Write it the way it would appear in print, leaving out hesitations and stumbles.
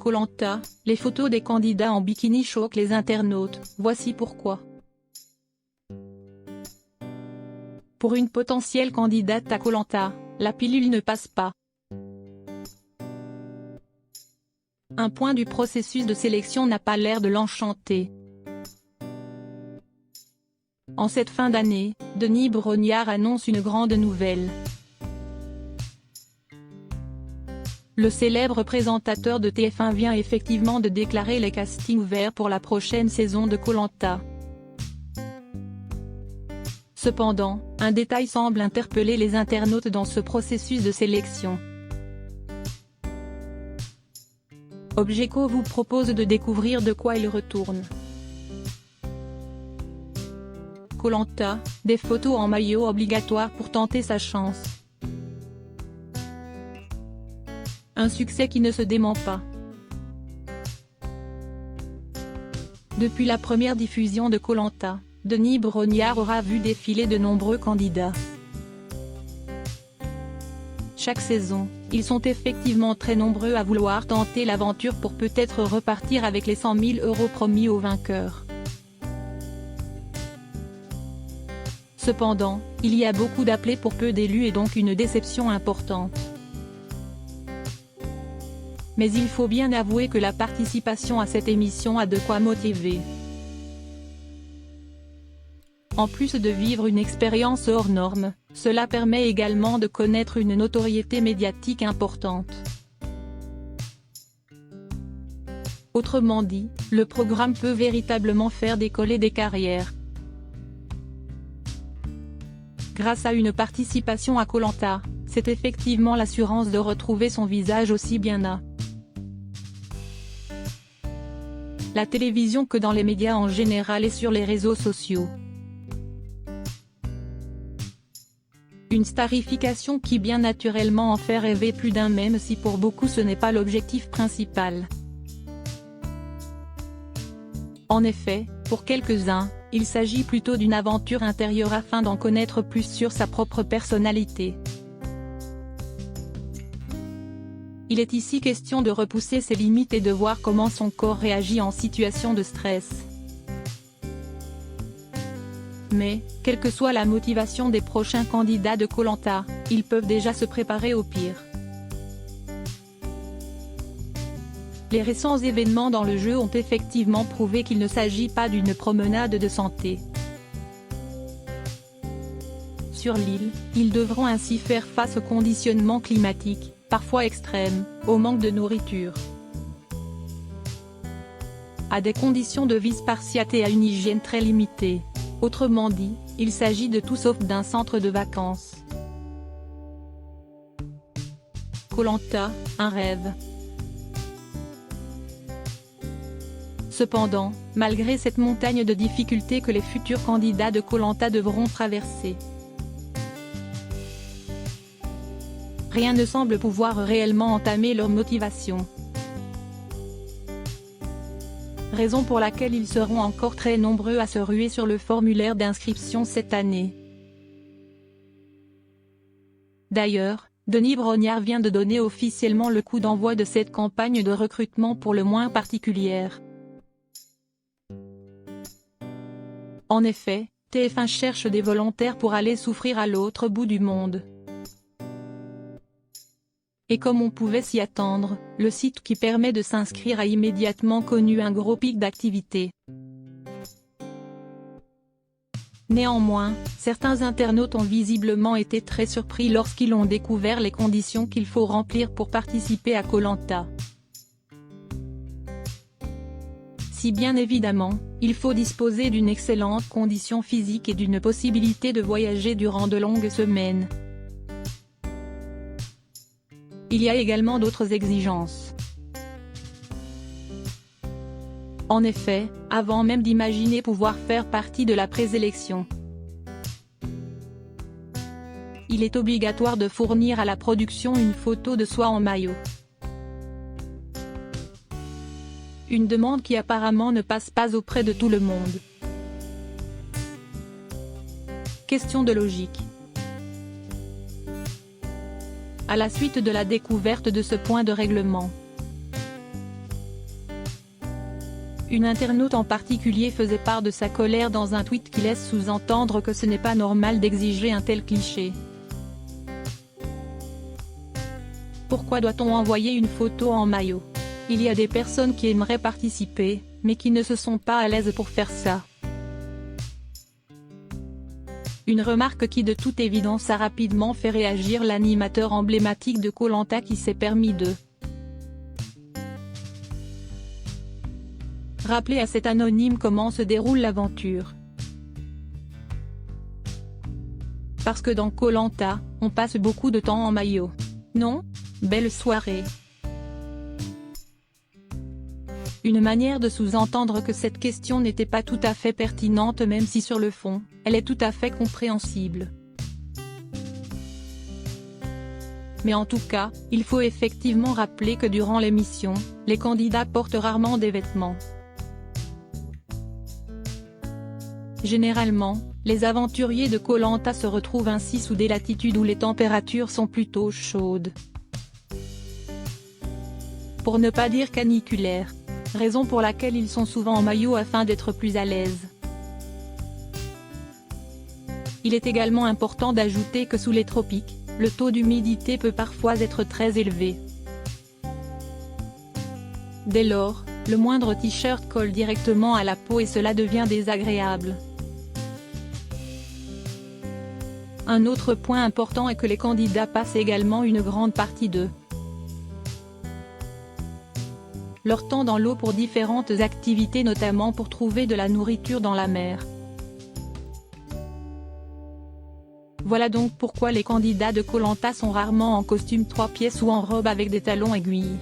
Koh Lanta, les photos des candidats en bikini choquent les internautes, voici pourquoi. Pour une potentielle candidate à Koh Lanta, la pilule ne passe pas. Un point du processus de sélection n'a pas l'air de l'enchanter. En cette fin d'année, Denis Brognard annonce une grande nouvelle. Le célèbre présentateur de TF1 vient effectivement de déclarer les castings ouverts pour la prochaine saison de Koh Lanta. Cependant, un détail semble interpeller les internautes dans ce processus de sélection. Objeco vous propose de découvrir de quoi il retourne. Koh Lanta, des photos en maillot obligatoires pour tenter sa chance. Un succès qui ne se dément pas. Depuis la première diffusion de Koh Lanta, Denis Brognard aura vu défiler de nombreux candidats. Chaque saison, ils sont effectivement très nombreux à vouloir tenter l'aventure pour peut-être repartir avec les 100 000 € promis aux vainqueurs. Cependant, il y a beaucoup d'appelés pour peu d'élus et donc une déception importante. Mais il faut bien avouer que la participation à cette émission a de quoi motiver. En plus de vivre une expérience hors norme, cela permet également de connaître une notoriété médiatique importante. Autrement dit, le programme peut véritablement faire décoller des carrières. Grâce à une participation à Koh Lanta, c'est effectivement l'assurance de retrouver son visage aussi bien à la télévision que dans les médias en général et sur les réseaux sociaux. Une starification qui bien naturellement en fait rêver plus d'un même si pour beaucoup ce n'est pas l'objectif principal. En effet, pour quelques-uns, il s'agit plutôt d'une aventure intérieure afin d'en connaître plus sur sa propre personnalité. Il est ici question de repousser ses limites et de voir comment son corps réagit en situation de stress. Mais, quelle que soit la motivation des prochains candidats de Koh Lanta, ils peuvent déjà se préparer au pire. Les récents événements dans le jeu ont effectivement prouvé qu'il ne s'agit pas d'une promenade de santé. Sur l'île, ils devront ainsi faire face aux conditionnements climatiques, parfois extrêmes, au manque de nourriture, à des conditions de vie spartiates et à une hygiène très limitée. Autrement dit, il s'agit de tout sauf d'un centre de vacances. Koh Lanta, un rêve. Cependant, malgré cette montagne de difficultés que les futurs candidats de Koh Lanta devront traverser, rien ne semble pouvoir réellement entamer leur motivation. Raison pour laquelle ils seront encore très nombreux à se ruer sur le formulaire d'inscription cette année. D'ailleurs, Denis Brognard vient de donner officiellement le coup d'envoi de cette campagne de recrutement pour le moins particulière. En effet, TF1 cherche des volontaires pour aller souffrir à l'autre bout du monde. Et comme on pouvait s'y attendre, le site qui permet de s'inscrire a immédiatement connu un gros pic d'activité. Néanmoins, certains internautes ont visiblement été très surpris lorsqu'ils ont découvert les conditions qu'il faut remplir pour participer à Koh Lanta. Si bien évidemment, il faut disposer d'une excellente condition physique et d'une possibilité de voyager durant de longues semaines. Il y a également d'autres exigences. En effet, avant même d'imaginer pouvoir faire partie de la présélection, il est obligatoire de fournir à la production une photo de soi en maillot. Une demande qui apparemment ne passe pas auprès de tout le monde. Question de logique. À la suite de la découverte de ce point de règlement, Une internaute en particulier faisait part de sa colère dans un tweet qui laisse sous-entendre que ce n'est pas normal d'exiger un tel cliché. Pourquoi doit-on envoyer une photo en maillot? Il y a des personnes qui aimeraient participer, mais qui ne se sont pas à l'aise pour faire ça. Une remarque qui de toute évidence a rapidement fait réagir l'animateur emblématique de Koh-Lanta qui s'est permis de rappeler à cet anonyme comment se déroule l'aventure. Parce que dans Koh-Lanta, on passe beaucoup de temps en maillot. Non? Belle soirée. Une manière de sous-entendre que cette question n'était pas tout à fait pertinente même si sur le fond, elle est tout à fait compréhensible. Mais en tout cas, il faut effectivement rappeler que durant l'émission, les candidats portent rarement des vêtements. Généralement, les aventuriers de Koh-Lanta se retrouvent ainsi sous des latitudes où les températures sont plutôt chaudes. Pour ne pas dire caniculaires. Raison pour laquelle ils sont souvent en maillot afin d'être plus à l'aise. Il est également important d'ajouter que sous les tropiques, le taux d'humidité peut parfois être très élevé. Dès lors, le moindre t-shirt colle directement à la peau et cela devient désagréable. Un autre point important est que les candidats passent également une grande partie de leur temps dans l'eau pour différentes activités notamment pour trouver de la nourriture dans la mer. Voilà donc pourquoi les candidats de Koh-Lanta sont rarement en costume 3 pièces ou en robe avec des talons aiguilles.